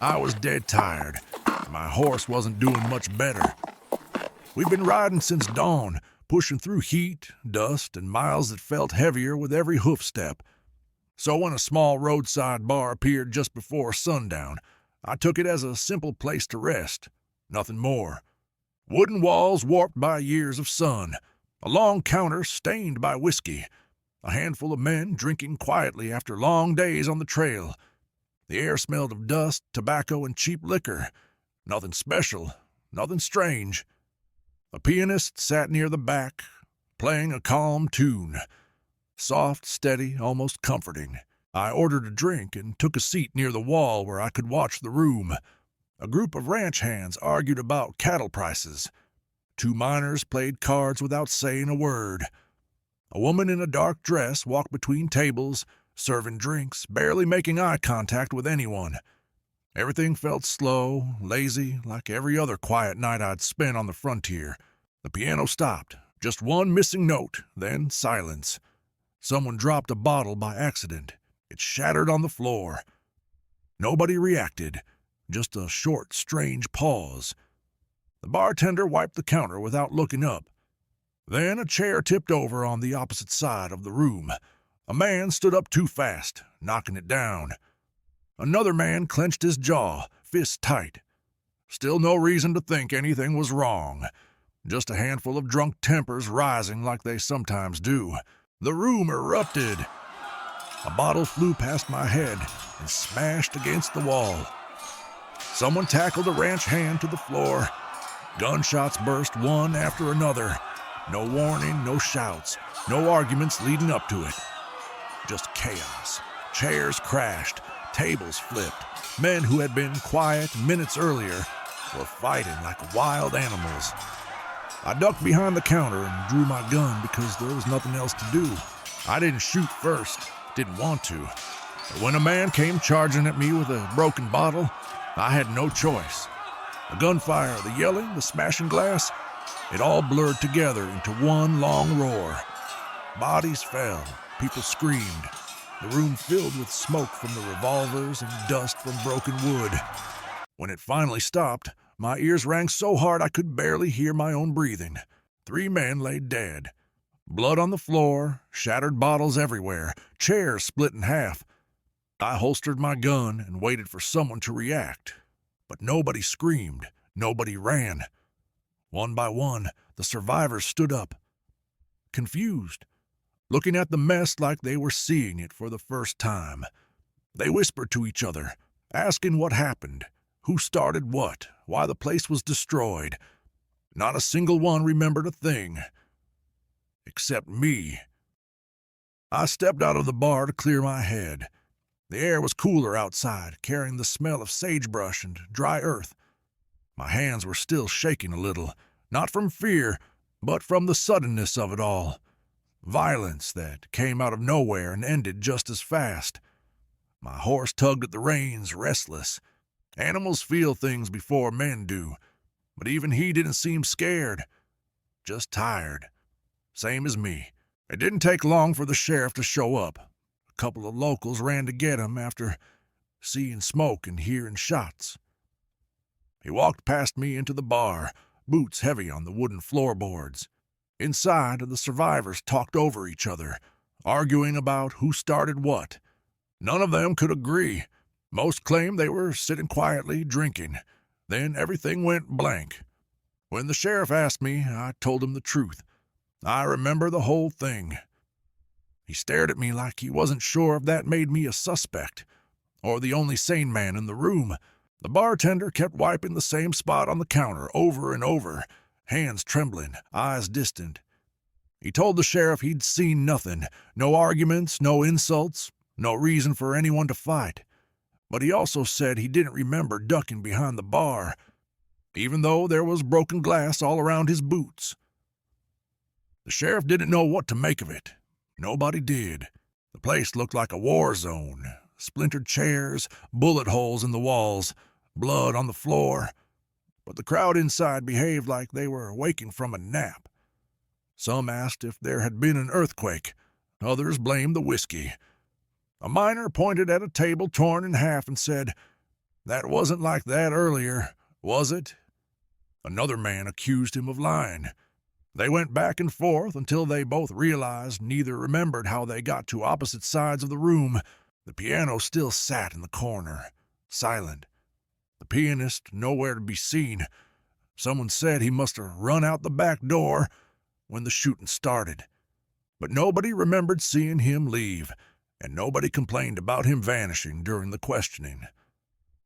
I was dead tired. My horse wasn't doing much better. We'd been riding since dawn, pushing through heat, dust, and miles that felt heavier with every hoof step. So when a small roadside bar appeared just before sundown, I took it as a simple place to rest. Nothing more. Wooden walls warped by years of sun, a long counter stained by whiskey, a handful of men drinking quietly after long days on the trail. The air smelled of dust, tobacco, and cheap liquor. Nothing special, nothing strange. A pianist sat near the back, playing a calm tune. Soft, steady, almost comforting. I ordered a drink and took a seat near the wall where I could watch the room. A group of ranch hands argued about cattle prices. 2 miners played cards without saying a word. A woman in a dark dress walked between tables, serving drinks, barely making eye contact with anyone. Everything felt slow, lazy, like every other quiet night I'd spent on the frontier. The piano stopped. Just one missing note, then silence. Someone dropped a bottle by accident. It shattered on the floor. Nobody reacted. Just a short, strange pause. The bartender wiped the counter without looking up. Then a chair tipped over on the opposite side of the room. A man stood up too fast, knocking it down. Another man clenched his jaw, fists tight. Still no reason to think anything was wrong. Just a handful of drunk tempers rising like they sometimes do. The room erupted. A bottle flew past my head and smashed against the wall. Someone tackled a ranch hand to the floor. Gunshots burst one after another. No warning, no shouts, no arguments leading up to it. Just chaos. Chairs crashed, tables flipped. Men who had been quiet minutes earlier were fighting like wild animals. I ducked behind the counter and drew my gun because there was nothing else to do. I didn't shoot first, didn't want to. But when a man came charging at me with a broken bottle, I had no choice. The gunfire, the yelling, the smashing glass, it all blurred together into one long roar. Bodies fell, people screamed. The room filled with smoke from the revolvers and dust from broken wood. When it finally stopped, my ears rang so hard I could barely hear my own breathing. 3 men lay dead. Blood on the floor, shattered bottles everywhere, chairs split in half. I holstered my gun and waited for someone to react. But nobody screamed, nobody ran. One by one, the survivors stood up, confused, looking at the mess like they were seeing it for the first time. They whispered to each other, asking what happened, who started what, why the place was destroyed. Not a single one remembered a thing. Except me. I stepped out of the bar to clear my head. The air was cooler outside, carrying the smell of sagebrush and dry earth. My hands were still shaking a little, not from fear, but from the suddenness of it all. Violence that came out of nowhere and ended just as fast. My horse tugged at the reins, restless. Animals feel things before men do, but even he didn't seem scared, just tired. Same as me. It didn't take long for the sheriff to show up. A couple of locals ran to get him after seeing smoke and hearing shots. He walked past me into the bar, boots heavy on the wooden floorboards. Inside, the survivors talked over each other, arguing about who started what. None of them could agree. Most claimed they were sitting quietly, drinking. Then everything went blank. When the sheriff asked me, I told him the truth. I remember the whole thing. He stared at me like he wasn't sure if that made me a suspect, or the only sane man in the room. The bartender kept wiping the same spot on the counter over and over, hands trembling, eyes distant. He told the sheriff he'd seen nothing, no arguments, no insults, no reason for anyone to fight. But he also said he didn't remember ducking behind the bar, even though there was broken glass all around his boots. The sheriff didn't know what to make of it. Nobody did. The place looked like a war zone. Splintered chairs, bullet holes in the walls, blood on the floor. But the crowd inside behaved like they were waking from a nap. Some asked if there had been an earthquake. Others blamed the whiskey. A miner pointed at a table torn in half and said, That wasn't like that earlier, was it?" Another man accused him of lying. They went back and forth until they both realized neither remembered how they got to opposite sides of the room. The piano still sat in the corner, silent. The pianist nowhere to be seen. Someone said he must have run out the back door when the shooting started. But nobody remembered seeing him leave, and nobody complained about him vanishing during the questioning.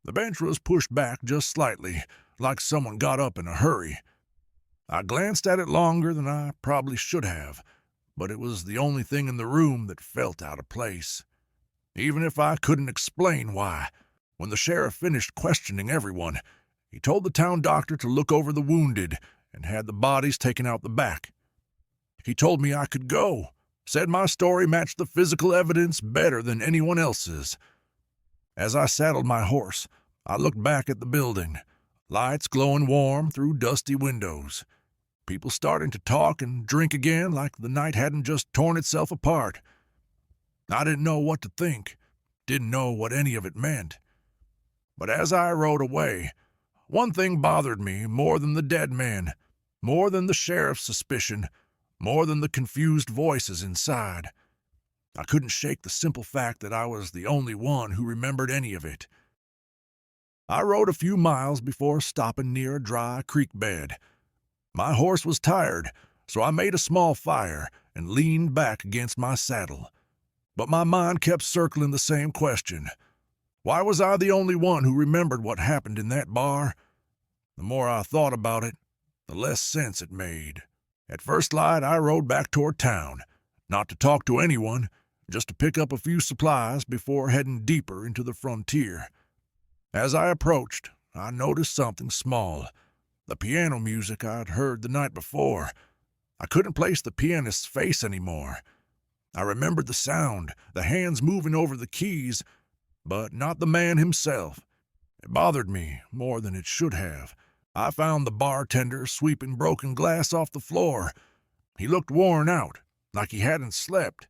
The bench was pushed back just slightly, like someone got up in a hurry. I glanced at it longer than I probably should have, but it was the only thing in the room that felt out of place. Even if I couldn't explain why, when the sheriff finished questioning everyone, he told the town doctor to look over the wounded and had the bodies taken out the back. He told me I could go, said my story matched the physical evidence better than anyone else's. As I saddled my horse, I looked back at the building, lights glowing warm through dusty windows. People starting to talk and drink again like the night hadn't just torn itself apart. I didn't know what to think, didn't know what any of it meant. But as I rode away, one thing bothered me more than the dead men, more than the sheriff's suspicion, more than the confused voices inside. I couldn't shake the simple fact that I was the only one who remembered any of it. I rode a few miles before stopping near a dry creek bed. My horse was tired, so I made a small fire and leaned back against my saddle. But my mind kept circling the same question. Why was I the only one who remembered what happened in that bar? The more I thought about it, the less sense it made. At first light, I rode back toward town, not to talk to anyone, just to pick up a few supplies before heading deeper into the frontier. As I approached, I noticed something small. The piano music I'd heard the night before. I couldn't place the pianist's face anymore. I remembered the sound, the hands moving over the keys, but not the man himself. It bothered me more than it should have. I found the bartender sweeping broken glass off the floor. He looked worn out, like he hadn't slept.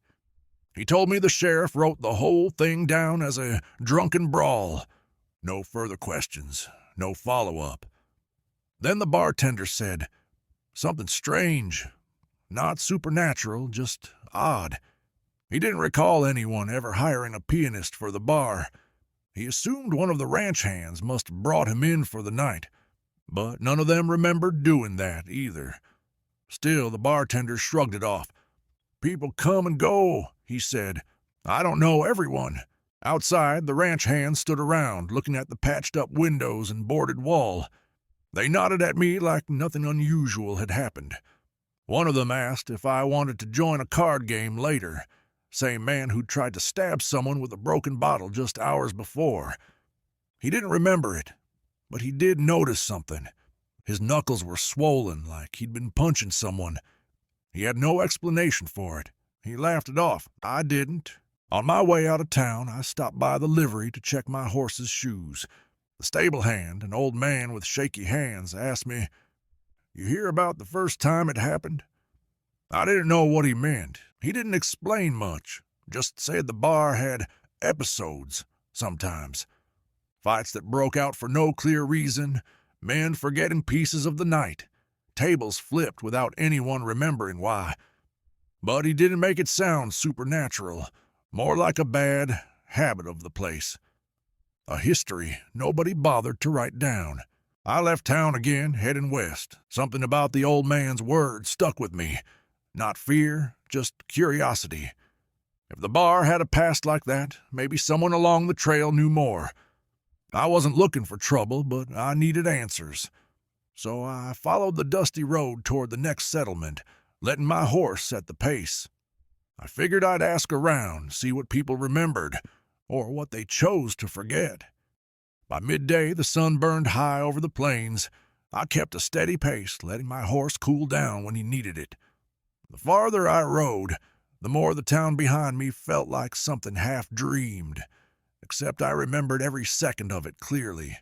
He told me the sheriff wrote the whole thing down as a drunken brawl. No further questions, no follow-up. Then the bartender said, something strange, not supernatural, just odd. He didn't recall anyone ever hiring a pianist for the bar. He assumed one of the ranch hands must have brought him in for the night, but none of them remembered doing that either. Still, the bartender shrugged it off. People come and go, he said. I don't know everyone. Outside, the ranch hands stood around, looking at the patched-up windows and boarded wall. They nodded at me like nothing unusual had happened. One of them asked if I wanted to join a card game later. Same man who'd tried to stab someone with a broken bottle just hours before. He didn't remember it, but he did notice something. His knuckles were swollen like he'd been punching someone. He had no explanation for it. He laughed it off. I didn't. On my way out of town, I stopped by the livery to check my horse's shoes. The stable hand, an old man with shaky hands, asked me, "You hear about the first time it happened?" I didn't know what he meant. He didn't explain much, just said the bar had episodes sometimes. Fights that broke out for no clear reason, men forgetting pieces of the night, tables flipped without anyone remembering why. But he didn't make it sound supernatural, more like a bad habit of the place. A history nobody bothered to write down. I left town again, heading west. Something about the old man's words stuck with me. Not fear, just curiosity. If the bar had a past like that, maybe someone along the trail knew more. I wasn't looking for trouble, but I needed answers. So I followed the dusty road toward the next settlement, letting my horse set the pace. I figured I'd ask around, see what people remembered, or what they chose to forget. By midday, the sun burned high over the plains. I kept a steady pace, letting my horse cool down when he needed it. The farther I rode, the more the town behind me felt like something half-dreamed, except I remembered every second of it clearly.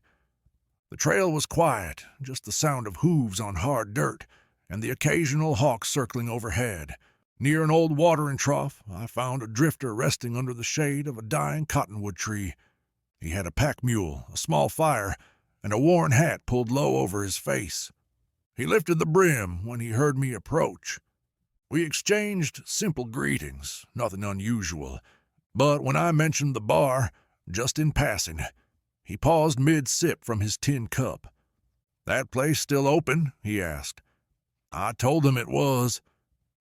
The trail was quiet, just the sound of hooves on hard dirt, and the occasional hawk circling overhead. Near an old watering trough, I found a drifter resting under the shade of a dying cottonwood tree. He had a pack mule, a small fire, and a worn hat pulled low over his face. He lifted the brim when he heard me approach. We exchanged simple greetings, nothing unusual, but when I mentioned the bar, just in passing, he paused mid-sip from his tin cup. "That place still open?" he asked. I told him it was.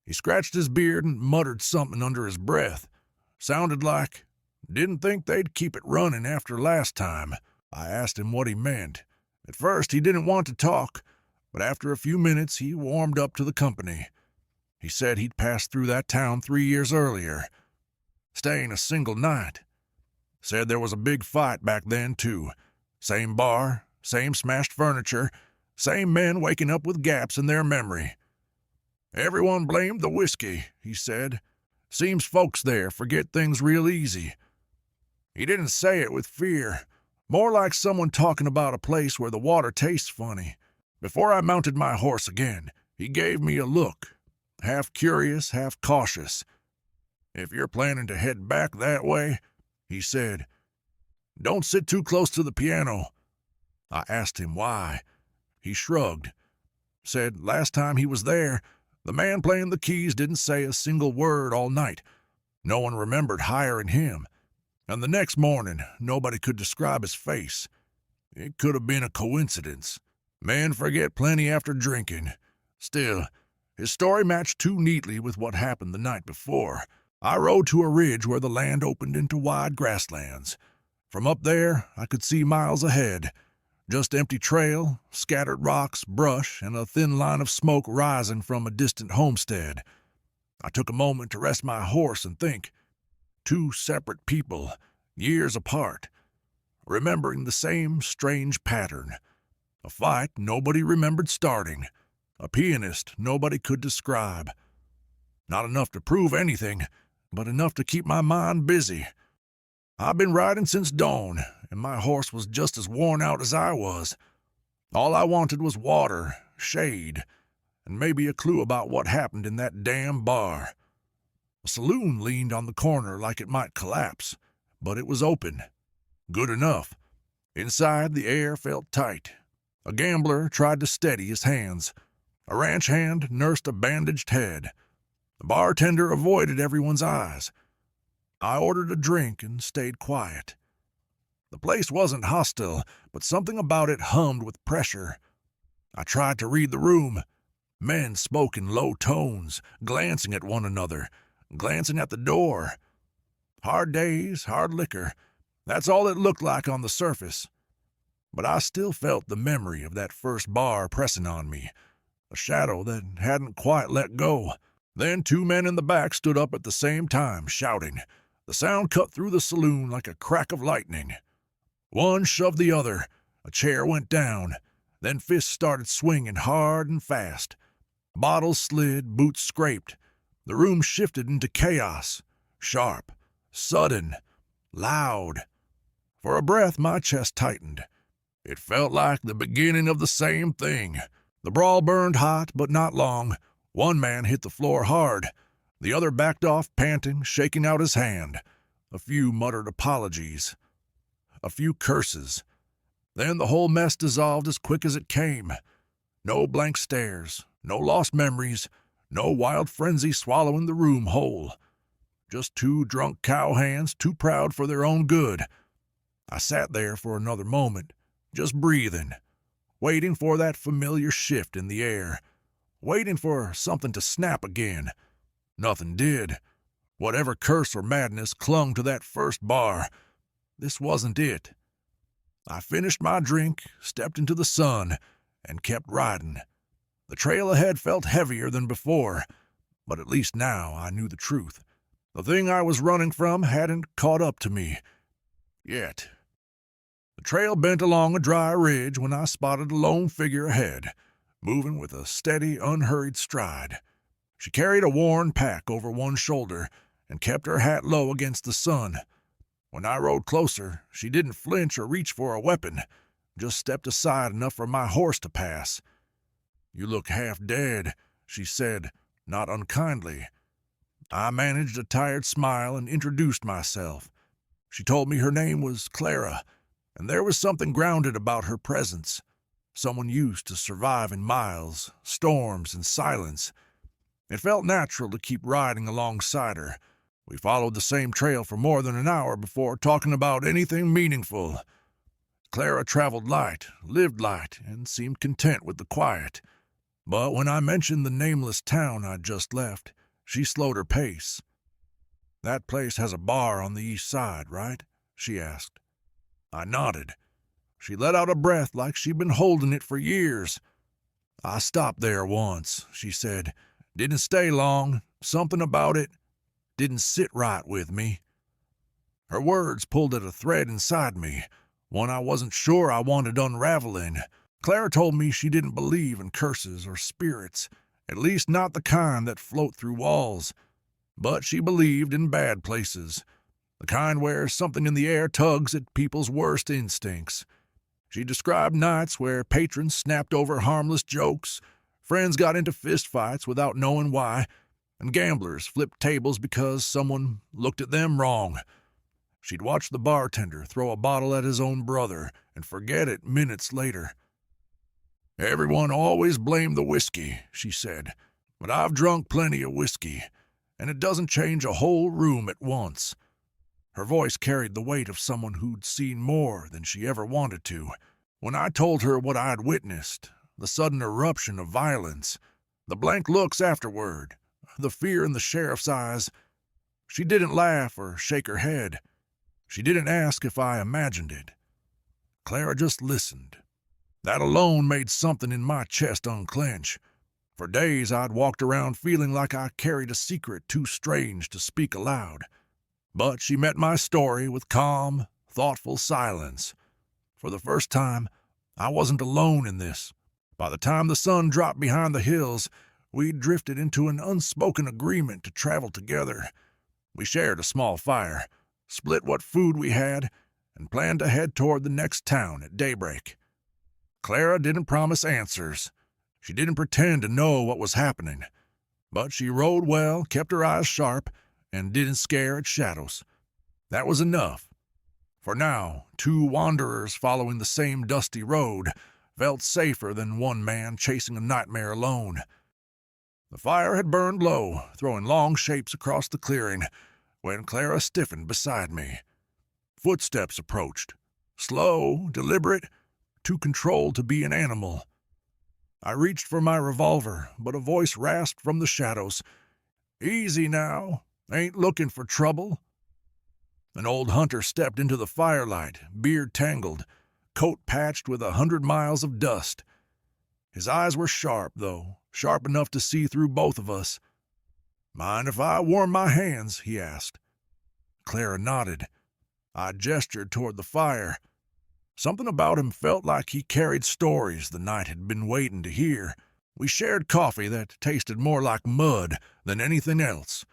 He scratched his beard and muttered something under his breath. Sounded like, "Didn't think they'd keep it running after last time." I asked him what he meant. At first he didn't want to talk, but after a few minutes he warmed up to the company. He said he'd passed through that town 3 years earlier, staying a single night. Said there was a big fight back then, too. Same bar, same smashed furniture, same men waking up with gaps in their memory. "Everyone blamed the whiskey," he said. "Seems folks there forget things real easy." He didn't say it with fear, more like someone talking about a place where the water tastes funny. Before I mounted my horse again, he gave me a look, half curious, half cautious. "If you're planning to head back that way," he said, "don't sit too close to the piano." I asked him why. He shrugged. Said last time he was there, the man playing the keys didn't say a single word all night. No one remembered hiring him. And the next morning, nobody could describe his face. It could have been a coincidence. Men forget plenty after drinking. Still, his story matched too neatly with what happened the night before. I rode to a ridge where the land opened into wide grasslands. From up there, I could see miles ahead. Just empty trail, scattered rocks, brush, and a thin line of smoke rising from a distant homestead. I took a moment to rest my horse and think. 2 separate people, years apart, remembering the same strange pattern. A fight nobody remembered starting. A pianist nobody could describe. Not enough to prove anything, but enough to keep my mind busy. I've been riding since dawn, and my horse was just as worn out as I was. All I wanted was water, shade, and maybe a clue about what happened in that damn bar. A saloon leaned on the corner like it might collapse, but it was open. Good enough. Inside, the air felt tight. A gambler tried to steady his hands. A ranch hand nursed a bandaged head. The bartender avoided everyone's eyes. I ordered a drink and stayed quiet. The place wasn't hostile, but something about it hummed with pressure. I tried to read the room. Men spoke in low tones, glancing at one another, glancing at the door. Hard days, hard liquor. That's all it looked like on the surface. But I still felt the memory of that first bar pressing on me, a shadow that hadn't quite let go. Then 2 men in the back stood up at the same time, shouting. The sound cut through the saloon like a crack of lightning. One shoved the other. A chair went down. Then fists started swinging hard and fast. Bottles slid, boots scraped. The room shifted into chaos. Sharp, sudden, loud. For a breath, my chest tightened. It felt like the beginning of the same thing. The brawl burned hot, but not long. One man hit the floor hard. The other backed off, panting, shaking out his hand. A few muttered apologies. A few curses. Then the whole mess dissolved as quick as it came. No blank stares, no lost memories, no wild frenzy swallowing the room whole. Just 2 drunk cowhands, too proud for their own good. I sat there for another moment, just breathing, waiting for that familiar shift in the air, waiting for something to snap again. Nothing did. Whatever curse or madness clung to that first bar, this wasn't it. I finished my drink, stepped into the sun, and kept riding. The trail ahead felt heavier than before, but at least now I knew the truth. The thing I was running from hadn't caught up to me. Yet. The trail bent along a dry ridge when I spotted a lone figure ahead, moving with a steady, unhurried stride. She carried a worn pack over one shoulder and kept her hat low against the sun. When I rode closer, she didn't flinch or reach for a weapon, just stepped aside enough for my horse to pass. "You look half dead," she said, not unkindly. I managed a tired smile and introduced myself. She told me her name was Clara, and there was something grounded about her presence. Someone used to survive in miles, storms, and silence. It felt natural to keep riding alongside her. We followed the same trail for more than an hour before talking about anything meaningful. Clara traveled light, lived light, and seemed content with the quiet. But when I mentioned the nameless town I'd just left, she slowed her pace. "That place has a bar on the east side, right?" she asked. I nodded. She let out a breath like she'd been holding it for years. "I stopped there once," she said. "Didn't stay long. Something about it didn't sit right with me." Her words pulled at a thread inside me, one I wasn't sure I wanted unraveling. Clara told me she didn't believe in curses or spirits, at least not the kind that float through walls. But she believed in bad places, the kind where something in the air tugs at people's worst instincts. She described nights where patrons snapped over harmless jokes, friends got into fistfights without knowing why, and gamblers flipped tables because someone looked at them wrong. She'd watch the bartender throw a bottle at his own brother and forget it minutes later. "Everyone always blamed the whiskey," she said, "but I've drunk plenty of whiskey, and it doesn't change a whole room at once." Her voice carried the weight of someone who'd seen more than she ever wanted to. When I told her what I'd witnessed, the sudden eruption of violence, the blank looks afterward, the fear in the sheriff's eyes, she didn't laugh or shake her head. She didn't ask if I imagined it. Clara just listened. That alone made something in my chest unclench. For days I'd walked around feeling like I carried a secret too strange to speak aloud. But she met my story with calm, thoughtful silence. For the first time, I wasn't alone in this. By the time the sun dropped behind the hills, we'd drifted into an unspoken agreement to travel together. We shared a small fire, split what food we had, and planned to head toward the next town at daybreak. Clara didn't promise answers. She didn't pretend to know what was happening. But she rode well, kept her eyes sharp, and didn't scare at shadows. That was enough. For now, two wanderers following the same dusty road felt safer than one man chasing a nightmare alone. The fire had burned low, throwing long shapes across the clearing, when Clara stiffened beside me. Footsteps approached, slow, deliberate, too controlled to be an animal. I reached for my revolver, but a voice rasped from the shadows. "Easy now. Ain't looking for trouble." An old hunter stepped into the firelight, beard tangled, coat patched with 100 miles of dust. His eyes were sharp, though, sharp enough to see through both of us. "Mind if I warm my hands?" he asked. Clara nodded. I gestured toward the fire. Something about him felt like he carried stories the night had been waiting to hear. We shared coffee that tasted more like mud than anything else.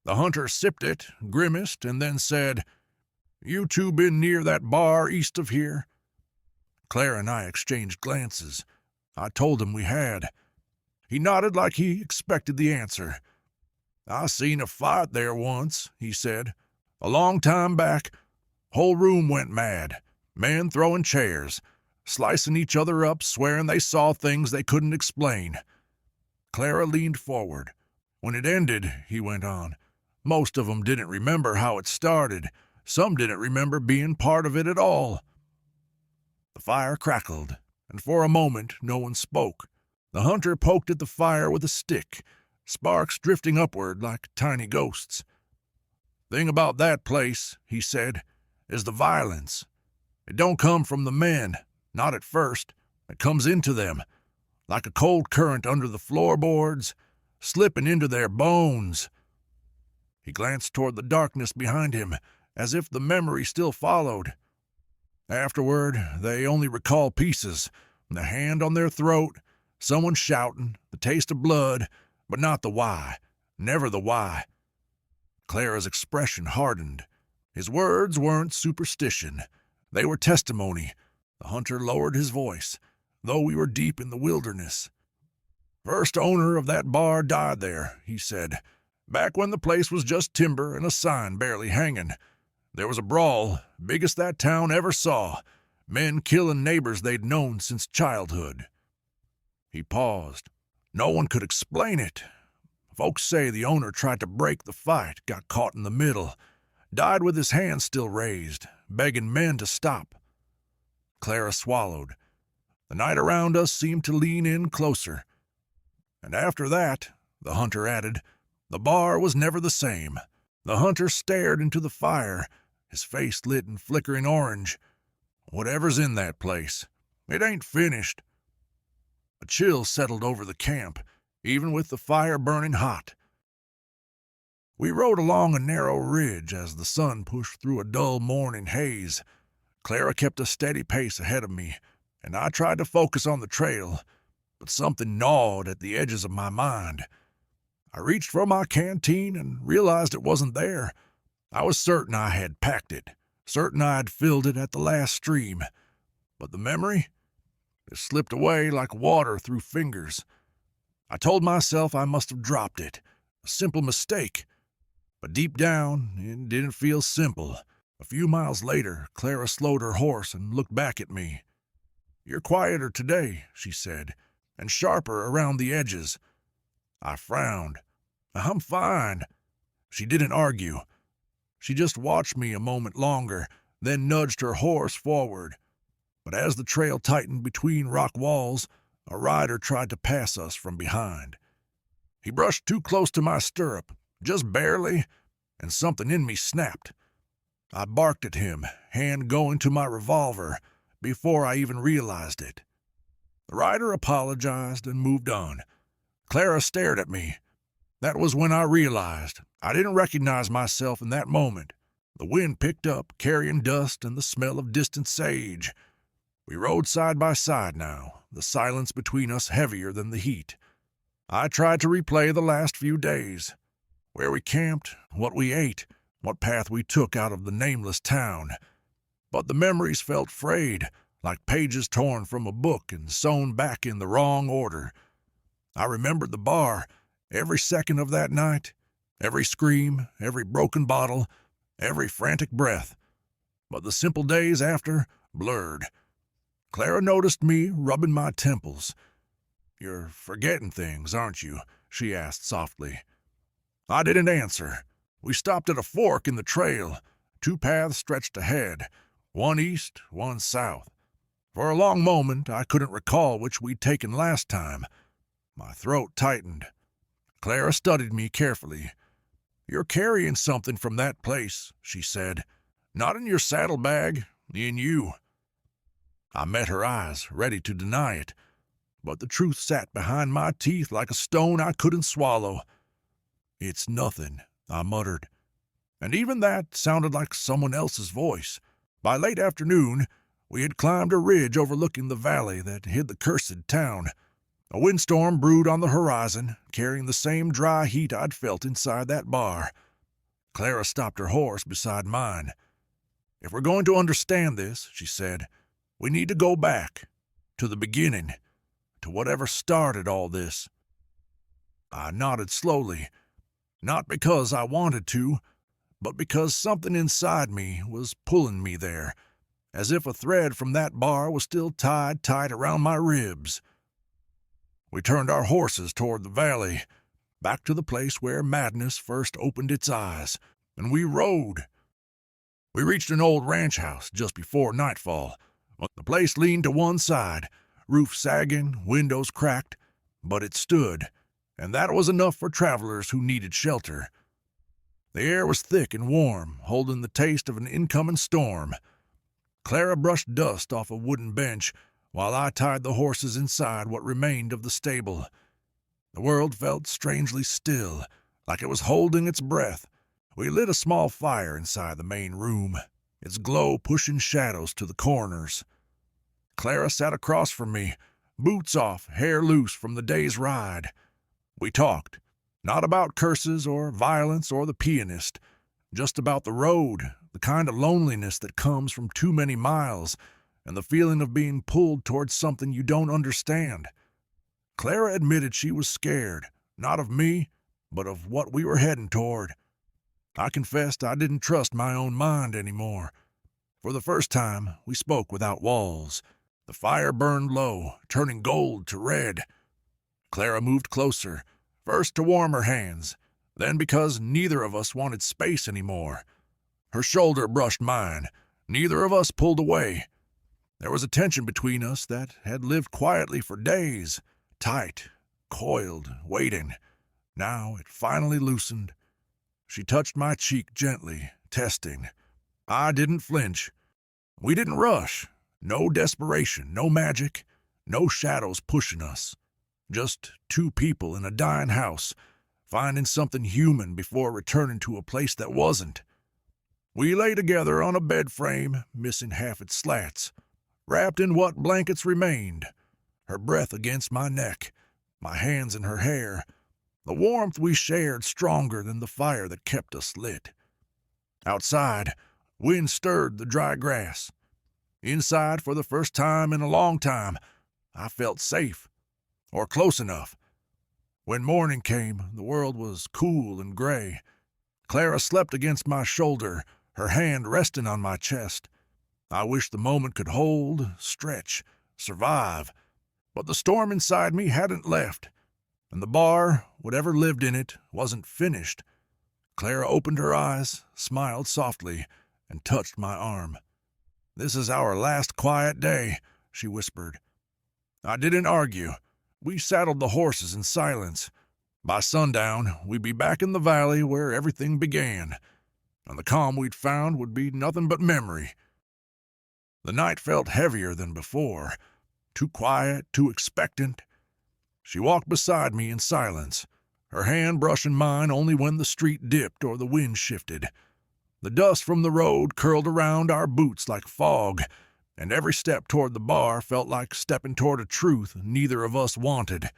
The hunter sipped it, grimaced, and then said, "You two been near that bar east of here?" Clara and I exchanged glances. I told him we had. He nodded like he expected the answer. "I seen a fight there once," he said. "A long time back. Whole room went mad. Men throwing chairs, slicing each other up, swearing they saw things they couldn't explain." Clara leaned forward. "When it ended," he went on, "most of them didn't remember how it started. Some didn't remember being part of it at all." The fire crackled, and for a moment no one spoke. The hunter poked at the fire with a stick, sparks drifting upward like tiny ghosts. "Thing about that place," he said, "is the violence. It don't come from the men, not at first. It comes into them, like a cold current under the floorboards, slipping into their bones." He glanced toward the darkness behind him, as if the memory still followed. "Afterward, they only recall pieces, the hand on their throat, someone shouting, the taste of blood, but not the why, never the why." Clara's expression hardened. His words weren't superstition. They were testimony. The hunter lowered his voice, though we were deep in the wilderness. "First owner of that bar died there," he said, "back when the place was just timber and a sign barely hanging. There was a brawl, biggest that town ever saw, men killing neighbors they'd known since childhood. He paused. No one could explain it. Folks say the owner tried to break the fight, got caught in the middle, died with his hand still raised, begging men to stop. Clara swallowed. The night around us seemed to lean in closer. And after that, the hunter added, the bar was never the same. The hunter stared into the fire, his face lit and flickering orange. Whatever's in that place, it ain't finished. A chill settled over the camp, even with the fire burning hot. We rode along a narrow ridge as the sun pushed through a dull morning haze. Clara kept a steady pace ahead of me, and I tried to focus on the trail, but something gnawed at the edges of my mind. I reached for my canteen and realized it wasn't there. I was certain I had packed it, certain I had filled it at the last stream. But the memory? It slipped away like water through fingers. I told myself I must have dropped it, a simple mistake. But deep down, it didn't feel simple. A few miles later, Clara slowed her horse and looked back at me. "You're quieter today," she said, "and sharper around the edges." I frowned. "I'm fine." She didn't argue. She just watched me a moment longer, then nudged her horse forward. But as the trail tightened between rock walls, a rider tried to pass us from behind. He brushed too close to my stirrup, just barely, and something in me snapped. I barked at him, hand going to my revolver, before I even realized it. The rider apologized and moved on. Clara stared at me. That was when I realized I didn't recognize myself in that moment. The wind picked up, carrying dust and the smell of distant sage. We rode side by side now, the silence between us heavier than the heat. I tried to replay the last few days. Where we camped, what we ate, what path we took out of the nameless town. But the memories felt frayed, like pages torn from a book and sewn back in the wrong order. I remembered the bar, every second of that night, every scream, every broken bottle, every frantic breath. But the simple days after blurred. Clara noticed me rubbing my temples. "You're forgetting things, aren't you?" she asked softly. I didn't answer. We stopped at a fork in the trail. 2 paths stretched ahead, one east, one south. For a long moment, I couldn't recall which we'd taken last time. My throat tightened. Clara studied me carefully. "You're carrying something from that place," she said. "Not in your saddlebag, in you." I met her eyes, ready to deny it, but the truth sat behind my teeth like a stone I couldn't swallow. "It's nothing," I muttered. And even that sounded like someone else's voice. By late afternoon, we had climbed a ridge overlooking the valley that hid the cursed town. A windstorm brewed on the horizon, carrying the same dry heat I'd felt inside that bar. Clara stopped her horse beside mine. "If we're going to understand this," she said, "we need to go back, to the beginning, to whatever started all this." I nodded slowly, not because I wanted to, but because something inside me was pulling me there, as if a thread from that bar was still tied tight around my ribs. We turned our horses toward the valley, back to the place where madness first opened its eyes, and we rode. We reached an old ranch house just before nightfall. The place leaned to one side, roof sagging, windows cracked, but it stood, and that was enough for travelers who needed shelter. The air was thick and warm, holding the taste of an incoming storm. Clara brushed dust off a wooden bench, while I tied the horses inside what remained of the stable. The world felt strangely still, like it was holding its breath. We lit a small fire inside the main room, its glow pushing shadows to the corners. Clara sat across from me, boots off, hair loose from the day's ride. We talked, not about curses or violence or the pianist, just about the road, the kind of loneliness that comes from too many miles, and the feeling of being pulled towards something you don't understand. Clara admitted she was scared, not of me, but of what we were heading toward. I confessed I didn't trust my own mind anymore. For the first time, we spoke without walls. The fire burned low, turning gold to red. Clara moved closer, first to warm her hands, then because neither of us wanted space anymore. Her shoulder brushed mine. Neither of us pulled away. There was a tension between us that had lived quietly for days, tight, coiled, waiting. Now it finally loosened. She touched my cheek gently, testing. I didn't flinch. We didn't rush. No desperation, no magic, no shadows pushing us. Just two people in a dying house, finding something human before returning to a place that wasn't. We lay together on a bed frame, missing half its slats, wrapped in what blankets remained, her breath against my neck, my hands in her hair, the warmth we shared stronger than the fire that kept us lit. Outside, wind stirred the dry grass. Inside, for the first time in a long time, I felt safe, or close enough. When morning came, the world was cool and gray. Clara slept against my shoulder, her hand resting on my chest. I wished the moment could hold, stretch, survive, but the storm inside me hadn't left, and the bar, whatever lived in it, wasn't finished. Clara opened her eyes, smiled softly, and touched my arm. "This is our last quiet day," she whispered. I didn't argue. We saddled the horses in silence. By sundown, we'd be back in the valley where everything began, and the calm we'd found would be nothing but memory. The night felt heavier than before, too quiet, too expectant. She walked beside me in silence, her hand brushing mine only when the street dipped or the wind shifted. The dust from the road curled around our boots like fog, and every step toward the bar felt like stepping toward a truth neither of us wanted.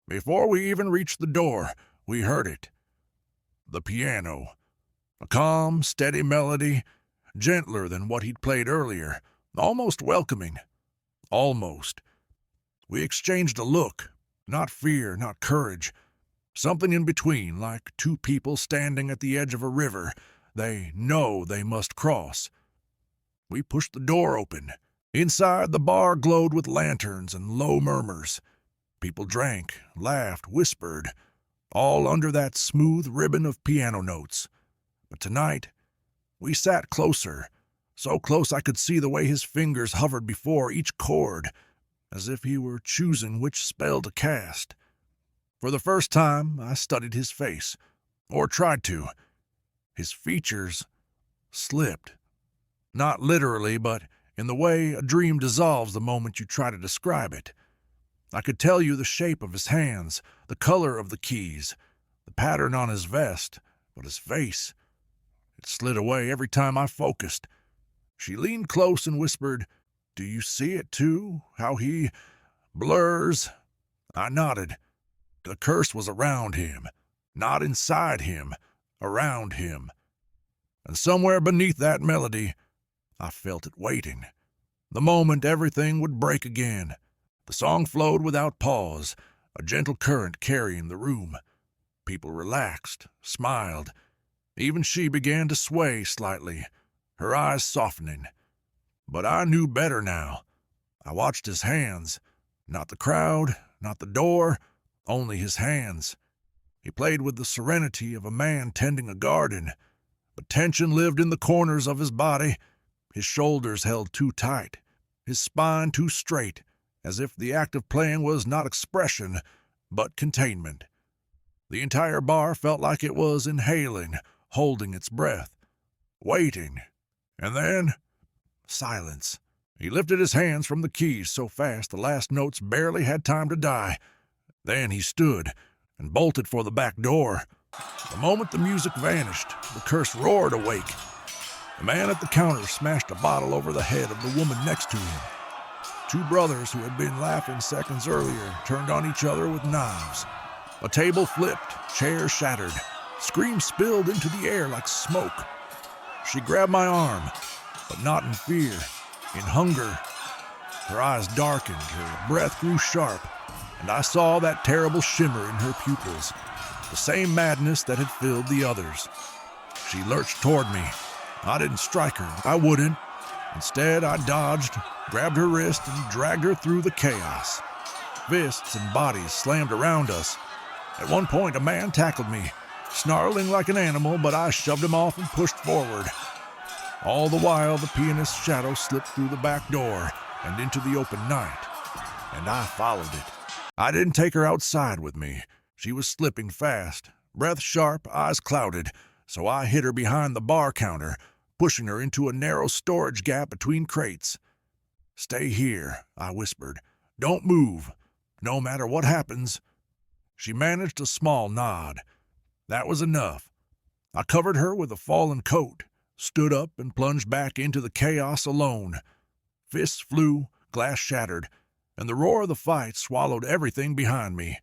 Before we even reached the door, we heard it. The piano. A calm, steady melody, gentler than what he'd played earlier, almost welcoming. Almost. We exchanged a look, not fear, not courage. Something in between, like two people standing at the edge of a river. They know they must cross. We pushed the door open. Inside, the bar glowed with lanterns and low murmurs. People drank, laughed, whispered, all under that smooth ribbon of piano notes. But tonight, we sat closer, so close I could see the way his fingers hovered before each chord, as if he were choosing which spell to cast. For the first time, I studied his face, or tried to. His features slipped. Not literally, but in the way a dream dissolves the moment you try to describe it. I could tell you the shape of his hands, the color of the keys, the pattern on his vest, but his face, it slid away every time I focused. She leaned close and whispered, "Do you see it too? How he blurs?" I nodded. The curse was around him, not inside him, around him. And somewhere beneath that melody, I felt it waiting. The moment everything would break again. The song flowed without pause, a gentle current carrying the room. People relaxed, smiled. Even she began to sway slightly, her eyes softening. But I knew better now. I watched his hands. Not the crowd, not the door, only his hands. He played with the serenity of a man tending a garden, but tension lived in the corners of his body. His shoulders held too tight, his spine too straight, as if the act of playing was not expression, but containment. The entire bar felt like it was inhaling, holding its breath, waiting. And then, silence. He lifted his hands from the keys so fast the last notes barely had time to die. Then he stood and bolted for the back door. The moment the music vanished, the curse roared awake. The man at the counter smashed a bottle over the head of the woman next to him. Two brothers who had been laughing seconds earlier turned on each other with knives. A table flipped, chairs shattered, screams spilled into the air like smoke. She grabbed my arm, but not in fear, in hunger. Her eyes darkened, her breath grew sharp, and I saw that terrible shimmer in her pupils, the same madness that had filled the others. She lurched toward me. I didn't strike her. I wouldn't. Instead, I dodged, grabbed her wrist, and dragged her through the chaos. Fists and bodies slammed around us. At one point, a man tackled me, snarling like an animal, but I shoved him off and pushed forward. All the while, the pianist's shadow slipped through the back door and into the open night, and I followed it. I didn't take her outside with me. She was slipping fast, breath sharp, eyes clouded, so I hid her behind the bar counter, pushing her into a narrow storage gap between crates. "Stay here," I whispered. "Don't move. No matter what happens." She managed a small nod. That was enough. I covered her with a fallen coat, stood up, and plunged back into the chaos alone. Fists flew, glass shattered, and the roar of the fight swallowed everything behind me.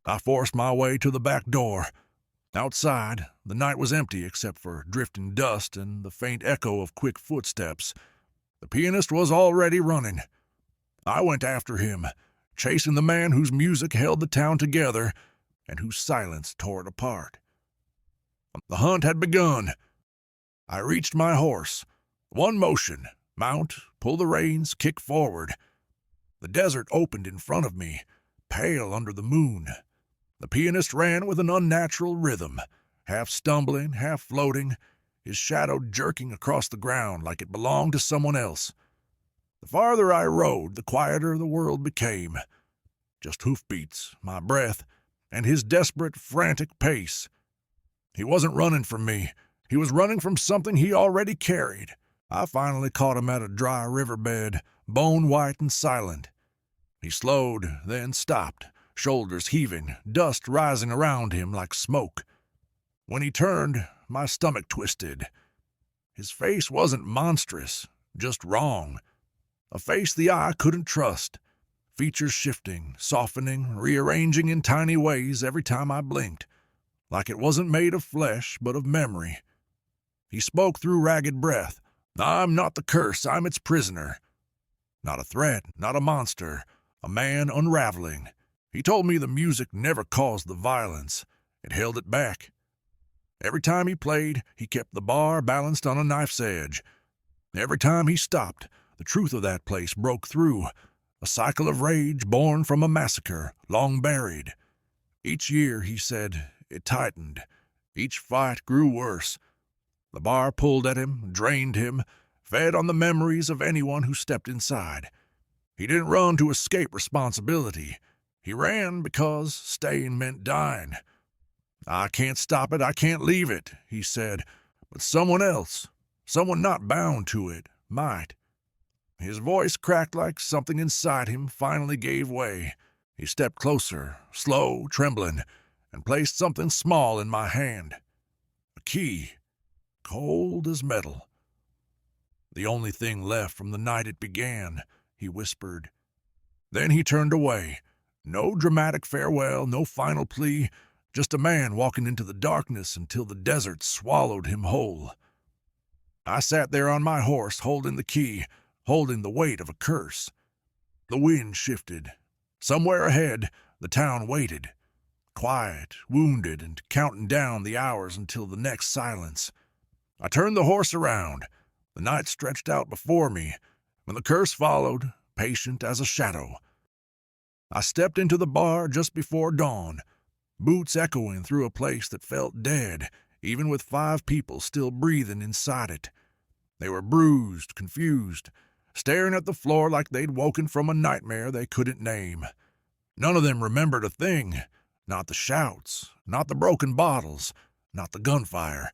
I forced my way to the back door. Outside, the night was empty except for drifting dust and the faint echo of quick footsteps. The pianist was already running. I went after him, chasing the man whose music held the town together and whose silence tore it apart. The hunt had begun. I reached my horse. One motion, mount, pull the reins, kick forward. The desert opened in front of me, pale under the moon. The pianist ran with an unnatural rhythm, half stumbling, half floating, his shadow jerking across the ground like it belonged to someone else. The farther I rode, the quieter the world became. Just hoofbeats, my breath, and his desperate, frantic pace. He wasn't running from me. He was running from something he already carried. I finally caught him at a dry riverbed, bone-white and silent. He slowed, then stopped, shoulders heaving, dust rising around him like smoke. When he turned, my stomach twisted. His face wasn't monstrous, just wrong. A face the eye couldn't trust. Features shifting, softening, rearranging in tiny ways every time I blinked, like it wasn't made of flesh but of memory. He spoke through ragged breath. "I'm not the curse, I'm its prisoner." Not a threat, not a monster, a man unraveling. He told me the music never caused the violence. It held it back. Every time he played, he kept the bar balanced on a knife's edge. Every time he stopped, the truth of that place broke through, a cycle of rage born from a massacre, long buried. Each year, he said, it tightened. Each fight grew worse. The bar pulled at him, drained him, fed on the memories of anyone who stepped inside. He didn't run to escape responsibility. He ran because staying meant dying. "I can't stop it, I can't leave it," he said, "but someone else, someone not bound to it, might." His voice cracked like something inside him finally gave way. He stepped closer, slow, trembling, and placed something small in my hand. A key, cold as metal. "The only thing left from the night it began," he whispered. Then he turned away. No dramatic farewell, no final plea, just a man walking into the darkness until the desert swallowed him whole. I sat there on my horse, holding the key, holding the weight of a curse. The wind shifted. Somewhere ahead, the town waited, quiet, wounded, and counting down the hours until the next silence. I turned the horse around. The night stretched out before me, and the curse followed, patient as a shadow. I stepped into the bar just before dawn, boots echoing through a place that felt dead, even with 5 people still breathing inside it. They were bruised, confused, staring at the floor like they'd woken from a nightmare they couldn't name. None of them remembered a thing, not the shouts, not the broken bottles, not the gunfire.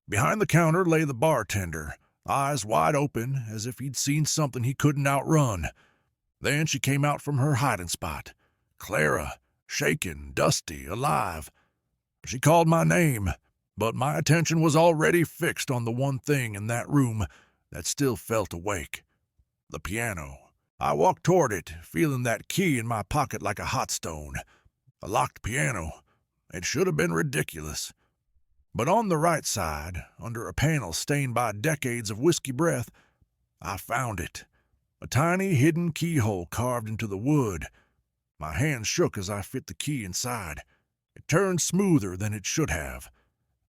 Behind the counter lay the bartender, eyes wide open as if he'd seen something he couldn't outrun. Then she came out from her hiding spot, Clara, shaken, dusty, alive. She called my name, but my attention was already fixed on the one thing in that room that still felt awake. The piano. I walked toward it, feeling that key in my pocket like a hot stone. A locked piano. It should have been ridiculous. But on the right side, under a panel stained by decades of whiskey breath, I found it. A tiny hidden keyhole carved into the wood. My hand shook as I fit the key inside. It turned smoother than it should have.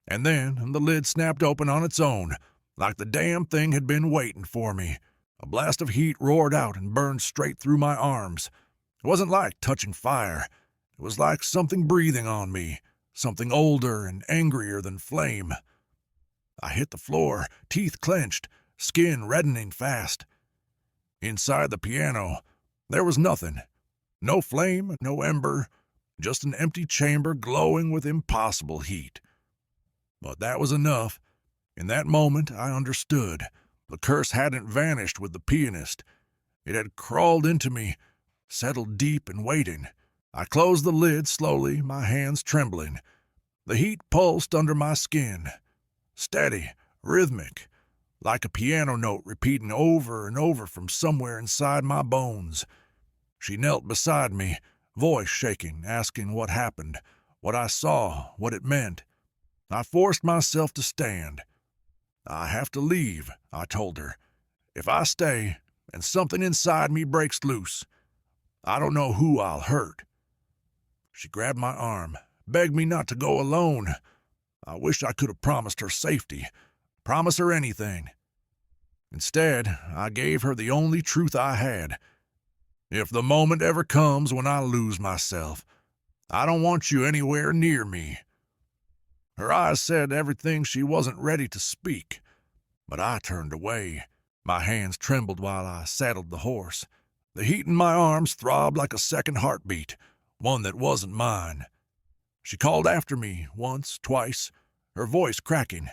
And then the lid snapped open on its own, like the damn thing had been waiting for me. A blast of heat roared out and burned straight through my arms. It wasn't like touching fire. It was like something breathing on me, something older and angrier than flame. I hit the floor, teeth clenched, skin reddening fast. Inside the piano, there was nothing. No flame, no ember, just an empty chamber glowing with impossible heat. But that was enough. In that moment, I understood. The curse hadn't vanished with the pianist. It had crawled into me, settled deep and waiting. I closed the lid slowly, my hands trembling. The heat pulsed under my skin. Steady, rhythmic, like a piano note repeating over and over from somewhere inside my bones. She knelt beside me, voice shaking, asking what happened, what I saw, what it meant. I forced myself to stand. I have to leave, I told her. If I stay and something inside me breaks loose, I don't know who I'll hurt. She grabbed my arm, begged me not to go alone. I wish I could have promised her safety, promise her anything. Instead, I gave her the only truth I had. If the moment ever comes when I lose myself, I don't want you anywhere near me. Her eyes said everything she wasn't ready to speak, but I turned away. My hands trembled while I saddled the horse. The heat in my arms throbbed like a second heartbeat, one that wasn't mine. She called after me once, twice, her voice cracking.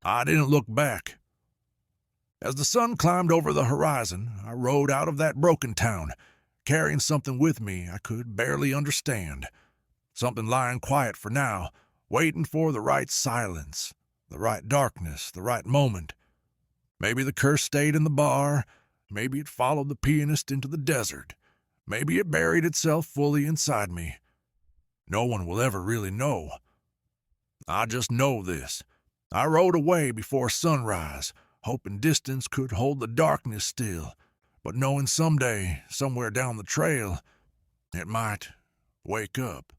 I didn't look back. As the sun climbed over the horizon, I rode out of that broken town, carrying something with me I could barely understand. Something lying quiet for now, waiting for the right silence, the right darkness, the right moment. Maybe the curse stayed in the bar. Maybe it followed the pianist into the desert. Maybe it buried itself fully inside me. No one will ever really know. I just know this. I rode away before sunrise, hoping distance could hold the darkness still, but knowing someday, somewhere down the trail, it might wake up.